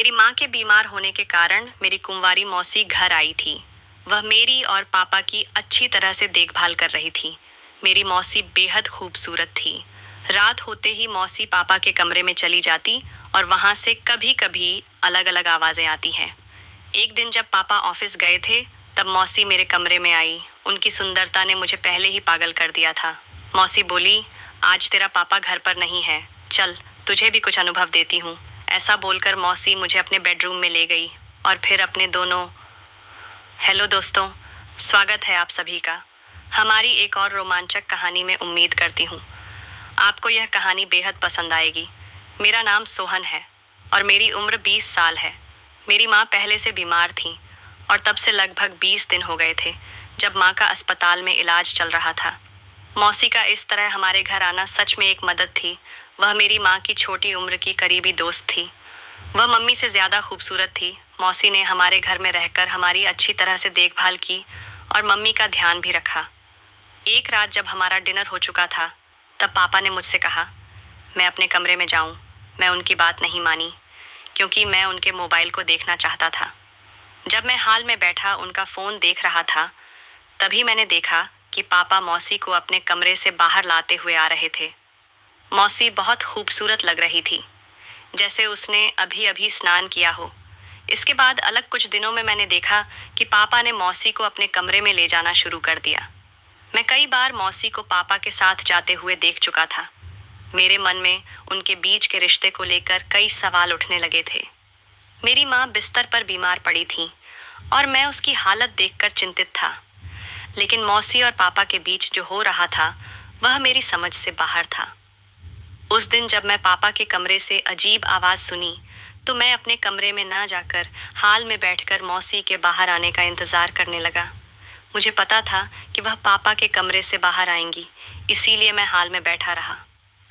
मेरी माँ के बीमार होने के कारण मेरी कुंवारी मौसी घर आई थी। वह मेरी और पापा की अच्छी तरह से देखभाल कर रही थी। मेरी मौसी बेहद खूबसूरत थी। रात होते ही मौसी पापा के कमरे में चली जाती और वहां से कभी कभी अलग अलग आवाजें आती हैं। एक दिन जब पापा ऑफिस गए थे, तब मौसी मेरे कमरे में आई। उनकी सुंदरता ने मुझे पहले ही पागल कर दिया था। मौसी बोली, आज तेरा पापा घर पर नहीं है, चल तुझे भी कुछ अनुभव देती हूँ। ऐसा बोलकर मौसी मुझे अपने बेडरूम में ले गई और फिर अपने दोनों। हेलो दोस्तों, स्वागत है आप सभी का हमारी एक और रोमांचक कहानी में। उम्मीद करती हूँ आपको यह कहानी बेहद पसंद आएगी। मेरा नाम सोहन है और मेरी उम्र 20 साल है। मेरी माँ पहले से बीमार थी और तब से लगभग 20 दिन हो गए थे जब माँ का अस्पताल में इलाज चल रहा था। मौसी का इस तरह हमारे घर आना सच में एक मदद थी। वह मेरी माँ की छोटी उम्र की करीबी दोस्त थी। वह मम्मी से ज़्यादा खूबसूरत थी। मौसी ने हमारे घर में रहकर हमारी अच्छी तरह से देखभाल की और मम्मी का ध्यान भी रखा। एक रात जब हमारा डिनर हो चुका था, तब पापा ने मुझसे कहा मैं अपने कमरे में जाऊं। मैं उनकी बात नहीं मानी क्योंकि मैं उनके मोबाइल को देखना चाहता था। जब मैं हाल में बैठा उनका फ़ोन देख रहा था, तभी मैंने देखा कि पापा मौसी को अपने कमरे से बाहर लाते हुए आ रहे थे। मौसी बहुत खूबसूरत लग रही थी, जैसे उसने अभी अभी स्नान किया हो। इसके बाद अलग कुछ दिनों में मैंने देखा कि पापा ने मौसी को अपने कमरे में ले जाना शुरू कर दिया। मैं कई बार मौसी को पापा के साथ जाते हुए देख चुका था। मेरे मन में उनके बीच के रिश्ते को लेकर कई सवाल उठने लगे थे। मेरी माँ बिस्तर पर बीमार पड़ी थी और मैं उसकी हालत देखकर चिंतित था। लेकिन मौसी और पापा के बीच जो हो रहा था, वह मेरी समझ से बाहर था। उस दिन जब मैं पापा के कमरे से अजीब आवाज़ सुनी, तो मैं अपने कमरे में ना जाकर हाल में बैठकर मौसी के बाहर आने का इंतज़ार करने लगा। मुझे पता था कि वह पापा के कमरे से बाहर आएंगी, इसीलिए मैं हाल में बैठा रहा।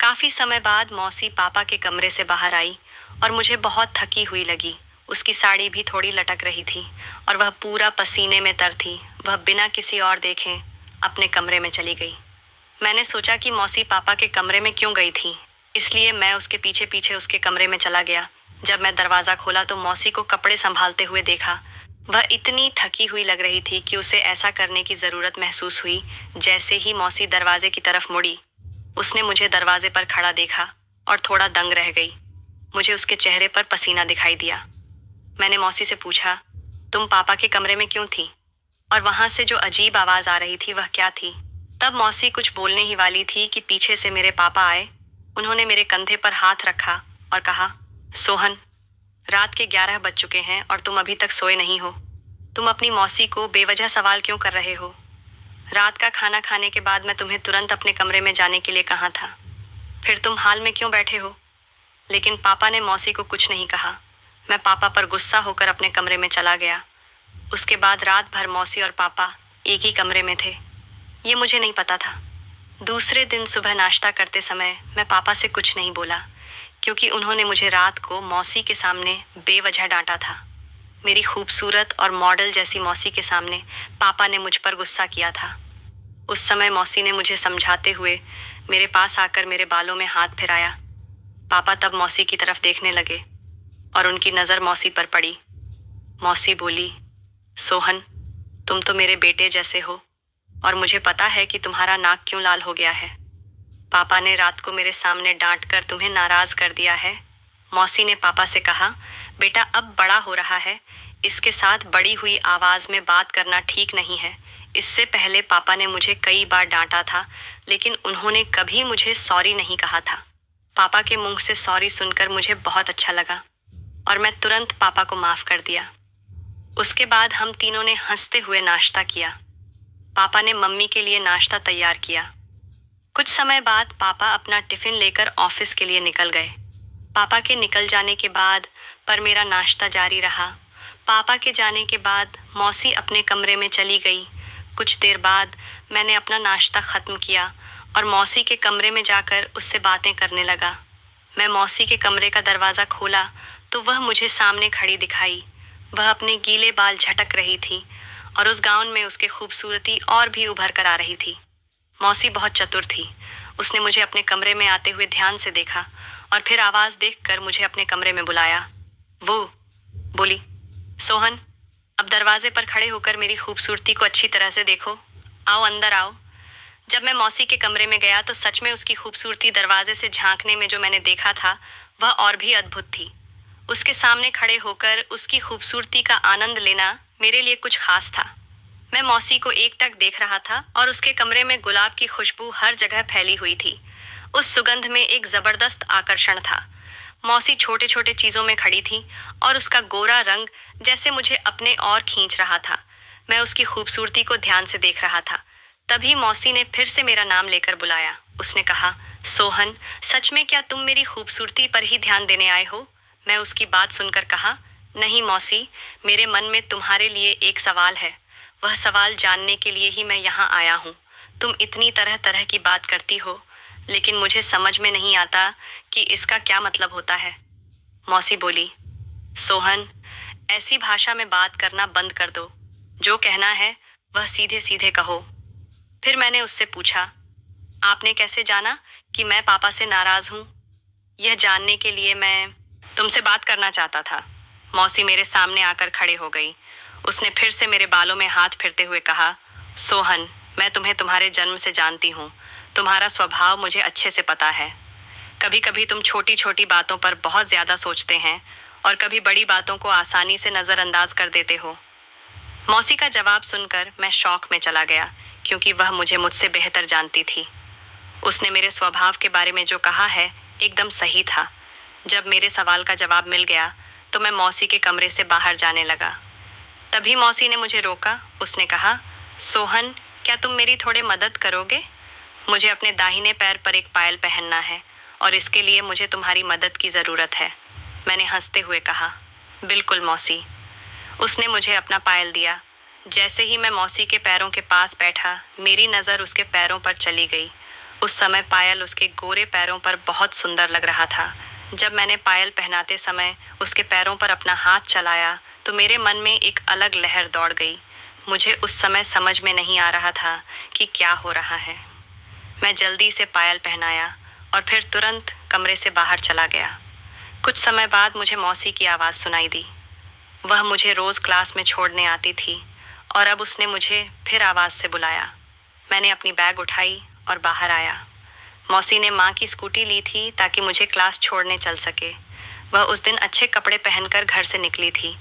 काफ़ी समय बाद मौसी पापा के कमरे से बाहर आई और मुझे बहुत थकी हुई लगी। उसकी साड़ी भी थोड़ी लटक रही थी और वह पूरा पसीने में तर थी। वह बिना किसी और देखे अपने कमरे में चली गई। मैंने सोचा कि मौसी पापा के कमरे में क्यों गई थी, इसलिए मैं उसके पीछे पीछे उसके कमरे में चला गया। जब मैं दरवाज़ा खोला तो मौसी को कपड़े संभालते हुए देखा। वह इतनी थकी हुई लग रही थी कि उसे ऐसा करने की ज़रूरत महसूस हुई। जैसे ही मौसी दरवाजे की तरफ मुड़ी, उसने मुझे दरवाजे पर खड़ा देखा और थोड़ा दंग रह गई। मुझे उसके चेहरे पर पसीना दिखाई दिया। मैंने मौसी से पूछा, तुम पापा के कमरे में क्यों थी? और वहाँ से जो अजीब आवाज़ आ रही थी वह क्या थी? तब मौसी कुछ बोलने ही वाली थी कि पीछे से मेरे पापा आए। उन्होंने मेरे कंधे पर हाथ रखा और कहा, सोहन, रात के 11 बज चुके हैं और तुम अभी तक सोए नहीं हो। तुम अपनी मौसी को बेवजह सवाल क्यों कर रहे हो? रात का खाना खाने के बाद मैं तुम्हें तुरंत अपने कमरे में जाने के लिए कहा था, फिर तुम हाल में क्यों बैठे हो? लेकिन पापा ने मौसी को कुछ नहीं कहा। मैं पापा पर गुस्सा होकर अपने कमरे में चला गया। उसके बाद रात भर मौसी और पापा एक ही कमरे में थे। ये मुझे नहीं पता था। दूसरे दिन सुबह नाश्ता करते समय मैं पापा से कुछ नहीं बोला, क्योंकि उन्होंने मुझे रात को मौसी के सामने बेवजह डांटा था। मेरी खूबसूरत और मॉडल जैसी मौसी के सामने पापा ने मुझ पर गुस्सा किया था। उस समय मौसी ने मुझे समझाते हुए मेरे पास आकर मेरे बालों में हाथ फिराया। पापा तब मौसी की तरफ देखने लगे और उनकी नज़र मौसी पर पड़ी। मौसी बोली, सोहन, तुम तो मेरे बेटे जैसे हो और मुझे पता है कि तुम्हारा नाक क्यों लाल हो गया है। पापा ने रात को मेरे सामने डांट कर तुम्हें नाराज कर दिया है। मौसी ने पापा से कहा, बेटा अब बड़ा हो रहा है, इसके साथ बड़ी हुई आवाज़ में बात करना ठीक नहीं है। इससे पहले पापा ने मुझे कई बार डांटा था, लेकिन उन्होंने कभी मुझे सॉरी नहीं कहा था। पापा के मुंह से सॉरी सुनकर मुझे बहुत अच्छा लगा और मैं तुरंत पापा को माफ़ कर दिया। उसके बाद हम तीनों ने हंसते हुए नाश्ता किया। पापा ने मम्मी के लिए नाश्ता तैयार किया। कुछ समय बाद पापा अपना टिफ़िन लेकर ऑफिस के लिए निकल गए। पापा के निकल जाने के बाद पर मेरा नाश्ता जारी रहा। पापा के जाने के बाद मौसी अपने कमरे में चली गई। कुछ देर बाद मैंने अपना नाश्ता ख़त्म किया और मौसी के कमरे में जाकर उससे बातें करने लगा। मैं मौसी के कमरे का दरवाज़ा खोला तो वह मुझे सामने खड़ी दिखाई। वह अपने गीले बाल झटक रही थी और उस गाउन में उसकी खूबसूरती और भी उभर कर आ रही थी। मौसी बहुत चतुर थी। उसने मुझे अपने कमरे में आते हुए ध्यान से देखा और फिर आवाज़ देखकर मुझे अपने कमरे में बुलाया। वो सोहन, अब दरवाजे पर खड़े होकर मेरी खूबसूरती को अच्छी तरह से देखो। आओ अंदर आओ। जब मैं मौसी के कमरे में गया तो सच में उसकी खूबसूरती दरवाजे से झांकने में जो मैंने देखा था वह और भी अद्भुत थी। उसके सामने खड़े होकर उसकी खूबसूरती का आनंद लेना मेरे लिए कुछ खास था। मैं मौसी को एकटक देख रहा था और उसके कमरे में गुलाब की खुशबू हर जगह फैली हुई थी। उस सुगंध में एक जबरदस्त आकर्षण था। मौसी छोटे छोटे चीजों में खड़ी थी और उसका गोरा रंग जैसे मुझे अपने और खींच रहा था। मैं उसकी खूबसूरती को ध्यान से देख रहा था। तभी मौसी ने फिर से मेरा नाम लेकर बुलाया। उसने कहा, सोहन, सच में क्या तुम मेरी खूबसूरती पर ही ध्यान देने आए हो? मैं उसकी बात सुनकर कहा, नहीं मौसी, मेरे मन में तुम्हारे लिए एक सवाल है। वह सवाल जानने के लिए ही मैं यहाँ आया हूँ। तुम इतनी तरह तरह की बात करती हो, लेकिन मुझे समझ में नहीं आता कि इसका क्या मतलब होता है। मौसी बोली, सोहन, ऐसी भाषा में बात करना बंद कर दो। जो कहना है वह सीधे सीधे कहो। फिर मैंने उससे पूछा, आपने कैसे जाना कि मैं पापा से नाराज हूँ? यह जानने के लिए मैं तुमसे बात करना चाहता था। मौसी मेरे सामने आकर खड़े हो गई। उसने फिर से मेरे बालों में हाथ फेरते हुए कहा, सोहन, मैं तुम्हें तुम्हारे जन्म से जानती हूँ। तुम्हारा स्वभाव मुझे अच्छे से पता है। कभी कभी तुम छोटी छोटी बातों पर बहुत ज्यादा सोचते हैं और कभी बड़ी बातों को आसानी से नजरअंदाज कर देते हो। मौसी का जवाब सुनकर मैं शौक में चला गया, क्योंकि वह मुझे मुझसे बेहतर जानती थी। उसने मेरे स्वभाव के बारे में जो कहा है एकदम सही था। जब मेरे सवाल का जवाब मिल गया तो मैं मौसी के कमरे से बाहर जाने लगा। तभी मौसी ने मुझे रोका। उसने कहा, सोहन, क्या तुम मेरी थोड़े मदद करोगे? मुझे अपने दाहिने पैर पर एक पायल पहनना है और इसके लिए मुझे तुम्हारी मदद की ज़रूरत है। मैंने हंसते हुए कहा, बिल्कुल मौसी। उसने मुझे अपना पायल दिया। जैसे ही मैं मौसी के पैरों के पास बैठा, मेरी नज़र उसके पैरों पर चली गई। उस समय पायल उसके गोरे पैरों पर बहुत सुंदर लग रहा था। जब मैंने पायल पहनाते समय उसके पैरों पर अपना हाथ चलाया तो मेरे मन में एक अलग लहर दौड़ गई। मुझे उस समय समझ में नहीं आ रहा था कि क्या हो रहा है। मैं जल्दी से पायल पहनाया और फिर तुरंत कमरे से बाहर चला गया। कुछ समय बाद मुझे मौसी की आवाज़ सुनाई दी। वह मुझे रोज़ क्लास में छोड़ने आती थी और अब उसने मुझे फिर आवाज़ से बुलाया। मैंने अपनी बैग उठाई और बाहर आया। मौसी ने माँ की स्कूटी ली थी ताकि मुझे क्लास छोड़ने चल सके। वह उस दिन अच्छे कपड़े पहनकर घर से निकली थी।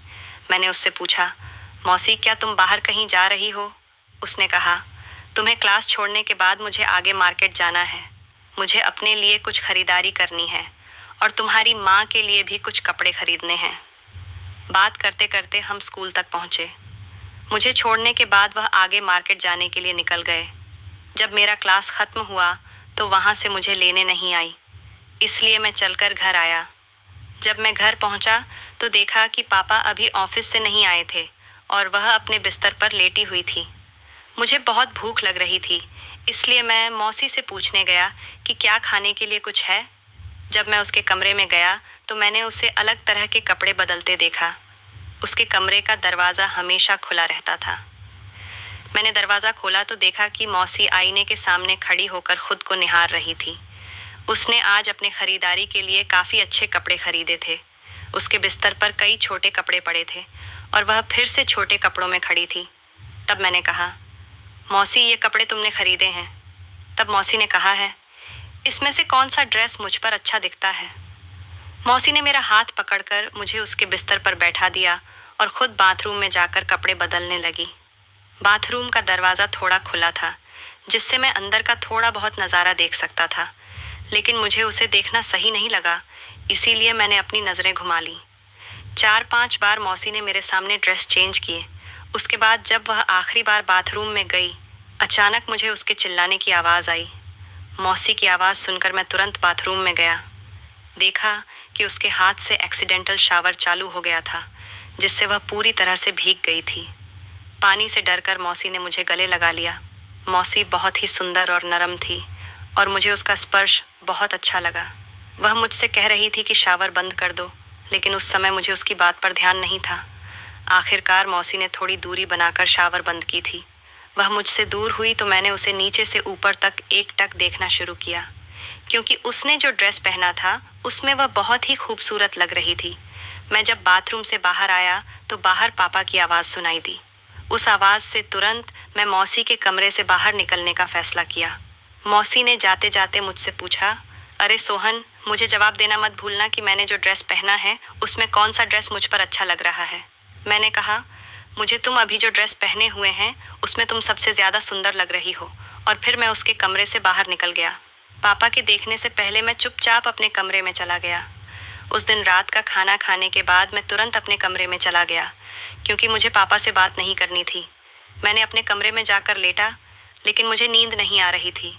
मैंने उससे पूछा, मौसी, क्या तुम बाहर कहीं जा रही हो? उसने कहा, तुम्हें क्लास छोड़ने के बाद मुझे आगे मार्केट जाना है। मुझे अपने लिए कुछ खरीदारी करनी है और तुम्हारी माँ के लिए भी कुछ कपड़े खरीदने हैं। बात करते करते हम स्कूल तक पहुँचे। मुझे छोड़ने के बाद वह आगे मार्केट जाने के लिए निकल गए। जब मेरा क्लास ख़त्म हुआ तो वहाँ से मुझे लेने नहीं आई, इसलिए मैं चलकर घर आया। जब मैं घर पहुँचा तो देखा कि पापा अभी ऑफिस से नहीं आए थे और वह अपने बिस्तर पर लेटी हुई थी। मुझे बहुत भूख लग रही थी, इसलिए मैं मौसी से पूछने गया कि क्या खाने के लिए कुछ है। जब मैं उसके कमरे में गया तो मैंने उसे अलग तरह के कपड़े बदलते देखा। उसके कमरे का दरवाज़ा हमेशा खुला रहता था। मैंने दरवाज़ा खोला तो देखा कि मौसी आईने के सामने खड़ी होकर खुद को निहार रही थी। उसने आज अपने खरीदारी के लिए काफ़ी अच्छे कपड़े खरीदे थे। उसके बिस्तर पर कई छोटे कपड़े पड़े थे और वह फिर से छोटे कपड़ों में खड़ी थी। तब मैंने कहा, मौसी, ये कपड़े तुमने खरीदे हैं? तब मौसी ने कहा है, इसमें से कौन सा ड्रेस मुझ पर अच्छा दिखता है? मौसी ने मेरा हाथ पकड़कर मुझे उसके बिस्तर पर बैठा दिया और खुद बाथरूम में जाकर कपड़े बदलने लगी। बाथरूम का दरवाज़ा थोड़ा खुला था, जिससे मैं अंदर का थोड़ा बहुत नज़ारा देख सकता था, लेकिन मुझे उसे देखना सही नहीं लगा, इसीलिए मैंने अपनी नज़रें घुमा ली। 4-5 बार मौसी ने मेरे सामने ड्रेस चेंज किए। उसके बाद जब वह आखिरी बार बाथरूम में गई, अचानक मुझे उसके चिल्लाने की आवाज़ आई। मौसी की आवाज़ सुनकर मैं तुरंत बाथरूम में गया। देखा कि उसके हाथ से एक्सीडेंटल शावर चालू हो गया था, जिससे वह पूरी तरह से भीग गई थी। पानी से डरकर मौसी ने मुझे गले लगा लिया। मौसी बहुत ही सुंदर और नरम थी और मुझे उसका स्पर्श बहुत अच्छा लगा। वह मुझसे कह रही थी कि शावर बंद कर दो, लेकिन उस समय मुझे उसकी बात पर ध्यान नहीं था। आखिरकार मौसी ने थोड़ी दूरी बनाकर शावर बंद की थी। वह मुझसे दूर हुई तो मैंने उसे नीचे से ऊपर तक एकटक देखना शुरू किया, क्योंकि उसने जो ड्रेस पहना था उसमें वह बहुत ही खूबसूरत लग रही थी। मैं जब बाथरूम से बाहर आया तो बाहर पापा की आवाज़ सुनाई दी। उस आवाज़ से तुरंत मैं मौसी के कमरे से बाहर निकलने का फैसला किया। मौसी ने जाते जाते मुझसे पूछा, अरे सोहन, मुझे जवाब देना मत भूलना कि मैंने जो ड्रेस पहना है उसमें कौन सा ड्रेस मुझ पर अच्छा लग रहा है। मैंने कहा, मुझे तुम अभी जो ड्रेस पहने हुए हैं उसमें तुम सबसे ज़्यादा सुंदर लग रही हो। और फिर मैं उसके कमरे से बाहर निकल गया। पापा के देखने से पहले मैं चुपचाप अपने कमरे में चला गया। उस दिन रात का खाना खाने के बाद मैं तुरंत अपने कमरे में चला गया, क्योंकि मुझे पापा से बात नहीं करनी थी। मैंने अपने कमरे में जाकर लेटा, लेकिन मुझे नींद नहीं आ रही थी।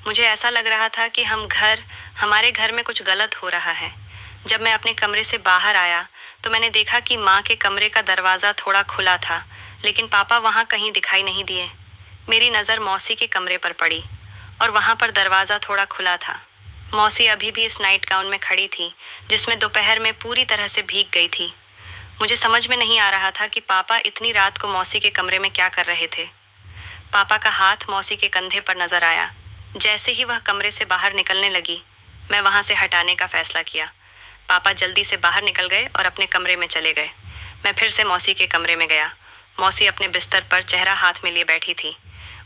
मुझे ऐसा लग रहा था कि हमारे घर में कुछ गलत हो रहा है। जब मैं अपने कमरे से बाहर आया तो मैंने देखा कि माँ के कमरे का दरवाज़ा थोड़ा खुला था, लेकिन पापा वहाँ कहीं दिखाई नहीं दिए। मेरी नज़र मौसी के कमरे पर पड़ी और वहाँ पर दरवाज़ा थोड़ा खुला था। मौसी अभी भी इस नाइट गाउन में खड़ी थी, जिसमें दोपहर में पूरी तरह से भीग गई थी। मुझे समझ में नहीं आ रहा था कि पापा इतनी रात को मौसी के कमरे में क्या कर रहे थे। पापा का हाथ मौसी के कंधे पर नजर आया। जैसे ही वह कमरे से बाहर निकलने लगी, मैं वहां से हटाने का फैसला किया। पापा जल्दी से बाहर निकल गए और अपने कमरे में चले गए। मैं फिर से मौसी के कमरे में गया। मौसी अपने बिस्तर पर चेहरा हाथ में लिए बैठी थी।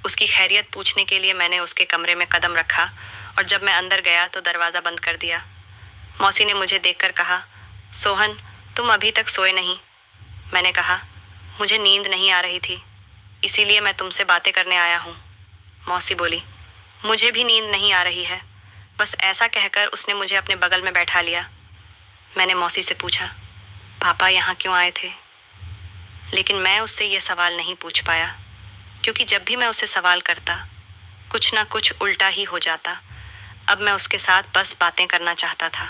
उसकी खैरियत पूछने के लिए मैंने उसके कमरे में कदम रखा और जब मैं अंदर गया तो दरवाज़ा बंद कर दिया। मौसी ने मुझे देखकर कहा, सोहन, तुम अभी तक सोए नहीं। मैंने कहा, मुझे नींद नहीं आ रही थी, इसीलिए मैं तुमसे बातें करने आया हूँ। मौसी बोली, मुझे भी नींद नहीं आ रही है। बस ऐसा कहकर उसने मुझे अपने बगल में बैठा लिया। मैंने मौसी से पूछा, पापा यहाँ क्यों आए थे? लेकिन मैं उससे ये सवाल नहीं पूछ पाया, क्योंकि जब भी मैं उससे सवाल करता, कुछ ना कुछ उल्टा ही हो जाता। अब मैं उसके साथ बस बातें करना चाहता था,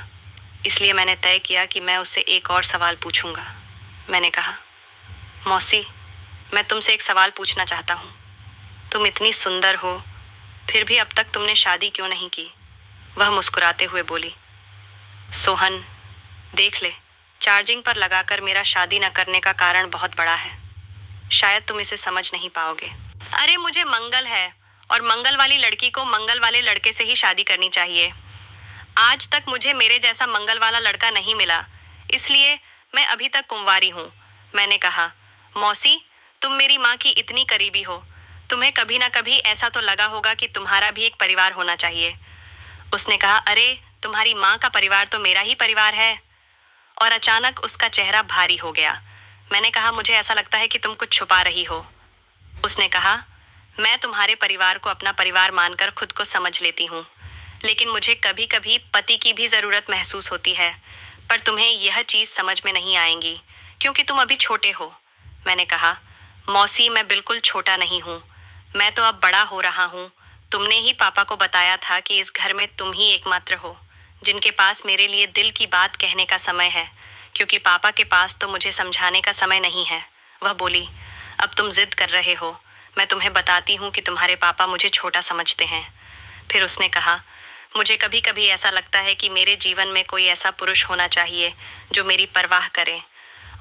इसलिए मैंने तय किया कि मैं उससे एक और सवाल पूछूंगा। मैंने कहा, मौसी, मैं तुमसे एक सवाल पूछना चाहता हूँ। तुम इतनी सुंदर हो, फिर भी अब तक तुमने शादी क्यों नहीं की? वह मुस्कुराते हुए बोली, सोहन, देख ले, चार्जिंग पर लगाकर मेरा शादी न करने का कारण बहुत बड़ा है। शायद तुम इसे समझ नहीं पाओगे। अरे, मुझे मंगल है और मंगल वाली लड़की को मंगल वाले लड़के से ही शादी करनी चाहिए। आज तक मुझे मेरे जैसा मंगल वाला लड़का नहीं मिला, इसलिए मैं अभी तक कुंवारी हूँ। मैंने कहा, मौसी, तुम मेरी माँ की इतनी करीबी हो, तुम्हें कभी ना कभी ऐसा तो लगा होगा कि तुम्हारा भी एक परिवार होना चाहिए। उसने कहा, अरे, तुम्हारी माँ का परिवार तो मेरा ही परिवार है। और अचानक उसका चेहरा भारी हो गया। मैंने कहा, मुझे ऐसा लगता है कि तुम कुछ छुपा रही हो। उसने कहा, मैं तुम्हारे परिवार को अपना परिवार मानकर खुद को समझ लेती हूँ, लेकिन मुझे कभी कभी पति की भी ज़रूरत महसूस होती है। पर तुम्हें यह चीज़ समझ में नहीं आएंगी, क्योंकि तुम अभी छोटे हो। मैंने कहा, मौसी, मैं बिल्कुल छोटा नहीं हूँ, मैं तो अब बड़ा हो रहा हूँ। तुमने ही पापा को बताया था कि इस घर में तुम ही एकमात्र हो जिनके पास मेरे लिए दिल की बात कहने का समय है, क्योंकि पापा के पास तो मुझे समझाने का समय नहीं है। वह बोली, अब तुम जिद कर रहे हो, मैं तुम्हें बताती हूँ कि तुम्हारे पापा मुझे छोटा समझते हैं। फिर उसने कहा, मुझे कभी कभी ऐसा लगता है कि मेरे जीवन में कोई ऐसा पुरुष होना चाहिए जो मेरी परवाह करे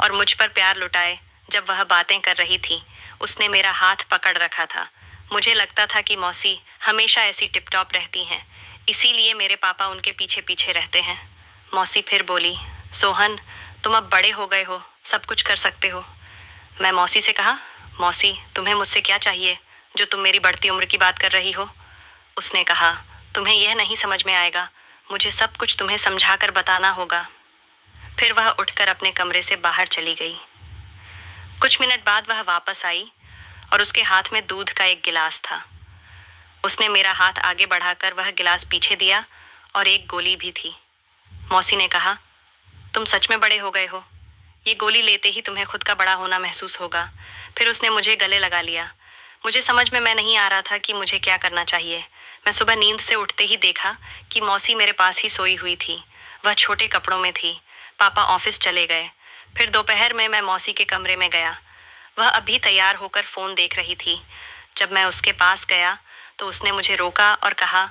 और मुझ पर प्यार लुटाए। जब वह बातें कर रही थी, उसने मेरा हाथ पकड़ रखा था। मुझे लगता था कि मौसी हमेशा ऐसी टिप-टॉप रहती हैं, इसीलिए मेरे पापा उनके पीछे पीछे रहते हैं। मौसी फिर बोली, सोहन, तुम अब बड़े हो गए हो, सब कुछ कर सकते हो। मैं मौसी से कहा, मौसी, तुम्हें मुझसे क्या चाहिए जो तुम मेरी बढ़ती उम्र की बात कर रही हो? उसने कहा, तुम्हें यह नहीं समझ में आएगा, मुझे सब कुछ तुम्हें समझाकर बताना होगा। फिर वह उठकर अपने कमरे से बाहर चली गई। कुछ मिनट बाद वह वापस आई और उसके हाथ में दूध का एक गिलास था। उसने मेरा हाथ आगे बढ़ाकर वह गिलास पीछे दिया और एक गोली भी थी। मौसी ने कहा, तुम सच में बड़े हो गए हो, ये गोली लेते ही तुम्हें खुद का बड़ा होना महसूस होगा। फिर उसने मुझे गले लगा लिया। मुझे समझ में नहीं आ रहा था कि मुझे क्या करना चाहिए। मैं सुबह नींद से उठते ही देखा कि मौसी मेरे पास ही सोई हुई थी। वह छोटे कपड़ों में थी। पापा ऑफिस चले गए। फिर दोपहर में मैं मौसी के कमरे में गया। वह अभी तैयार होकर फ़ोन देख रही थी। जब मैं उसके पास गया तो उसने मुझे रोका और कहा,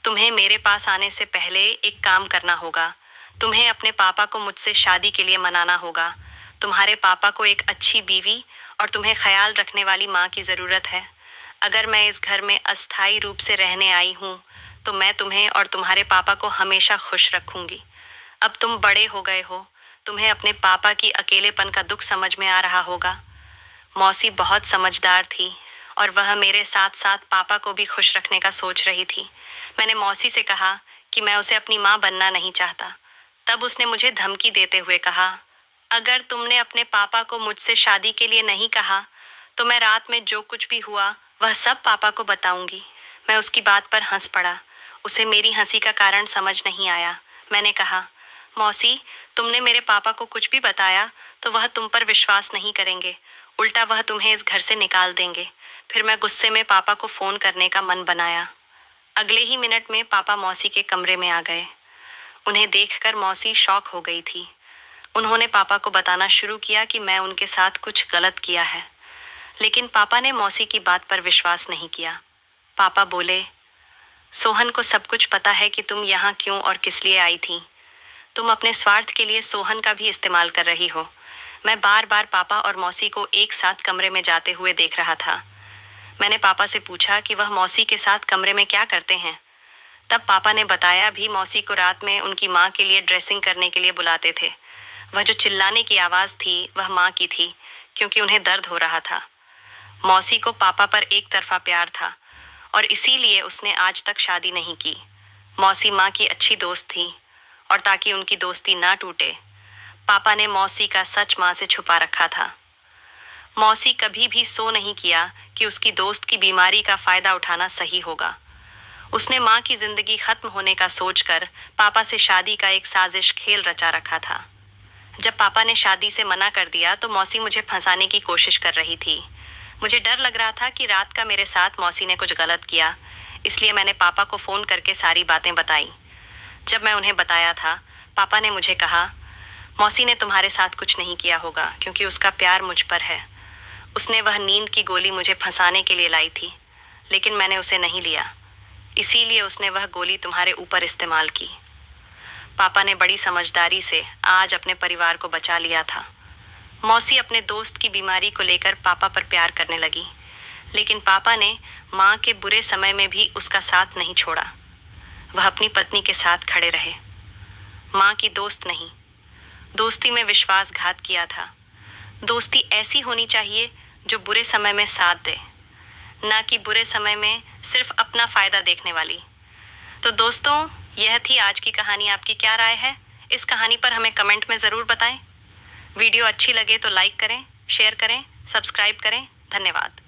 तुम्हें मेरे पास आने से पहले एक काम करना होगा। तुम्हें अपने पापा को मुझसे शादी के लिए मनाना होगा। तुम्हारे पापा को एक अच्छी बीवी और तुम्हें ख्याल रखने वाली माँ की ज़रूरत है। अगर मैं इस घर में अस्थायी रूप से रहने आई हूँ तो मैं तुम्हें और तुम्हारे पापा को हमेशा खुश रखूँगी। अब तुम बड़े हो गए हो, तुम्हें अपने पापा की अकेलेपन का दुख समझ में आ रहा होगा। मौसी बहुत समझदार थी और वह मेरे साथ साथ पापा को भी खुश रखने का सोच रही थी। मैंने मौसी से कहा कि मैं उसे अपनी माँ बनना नहीं चाहता। तब उसने मुझे धमकी देते हुए कहा, अगर तुमने अपने पापा को मुझसे शादी के लिए नहीं कहा तो मैं रात में जो कुछ भी हुआ वह सब पापा को बताऊंगी। मैं उसकी बात पर हंस पड़ा। उसे मेरी हंसी का कारण समझ नहीं आया। मैंने कहा, मौसी, तुमने मेरे पापा को कुछ भी बताया तो वह तुम पर विश्वास नहीं करेंगे, उल्टा वह तुम्हें इस घर से निकाल देंगे। फिर मैं गुस्से में पापा को फोन करने का मन बनाया। अगले ही मिनट में पापा मौसी के कमरे में आ गए। उन्हें देखकर मौसी शॉक हो गई थी। उन्होंने पापा को बताना शुरू किया कि मैं उनके साथ कुछ गलत किया है, लेकिन पापा ने मौसी की बात पर विश्वास नहीं किया। पापा बोले, सोहन को सब कुछ पता है कि तुम यहाँ क्यों और किस लिए आई थी। तुम अपने स्वार्थ के लिए सोहन का भी इस्तेमाल कर रही हो। मैं बार बार पापा और मौसी को एक साथ कमरे में जाते हुए देख रहा था। मैंने पापा से पूछा कि वह मौसी के साथ कमरे में क्या करते हैं। तब पापा ने बताया भी मौसी को रात में उनकी माँ के लिए ड्रेसिंग करने के लिए बुलाते थे। वह जो चिल्लाने की आवाज़ थी वह माँ की थी, क्योंकि उन्हें दर्द हो रहा था। मौसी को पापा पर एक तरफा प्यार था और इसीलिए उसने आज तक शादी नहीं की। मौसी माँ की अच्छी दोस्त थी और ताकि उनकी दोस्ती ना टूटे, पापा ने मौसी का सच माँ से छुपा रखा था। मौसी कभी भी सो नहीं किया कि उसकी दोस्त की बीमारी का फ़ायदा उठाना सही होगा। उसने माँ की ज़िंदगी ख़त्म होने का सोचकर पापा से शादी का एक साजिश खेल रचा रखा था। जब पापा ने शादी से मना कर दिया तो मौसी मुझे फंसाने की कोशिश कर रही थी। मुझे डर लग रहा था कि रात का मेरे साथ मौसी ने कुछ गलत किया, इसलिए मैंने पापा को फ़ोन करके सारी बातें बताई। जब मैं उन्हें बताया था, पापा ने मुझे कहा, मौसी ने तुम्हारे साथ कुछ नहीं किया होगा क्योंकि उसका प्यार मुझ पर है। उसने वह नींद की गोली मुझे फंसाने के लिए लाई थी, लेकिन मैंने उसे नहीं लिया, इसीलिए उसने वह गोली तुम्हारे ऊपर इस्तेमाल की। पापा ने बड़ी समझदारी से आज अपने परिवार को बचा लिया था। मौसी अपने दोस्त की बीमारी को लेकर पापा पर प्यार करने लगी, लेकिन पापा ने माँ के बुरे समय में भी उसका साथ नहीं छोड़ा। वह अपनी पत्नी के साथ खड़े रहे। माँ की दोस्त नहीं, दोस्ती में विश्वासघात किया था। दोस्ती ऐसी होनी चाहिए जो बुरे समय में साथ दे, ना कि बुरे समय में सिर्फ अपना फ़ायदा देखने वाली। तो दोस्तों, यह थी आज की कहानी। आपकी क्या राय है इस कहानी पर हमें कमेंट में ज़रूर बताएं। वीडियो अच्छी लगे तो लाइक करें, शेयर करें, सब्सक्राइब करें। धन्यवाद।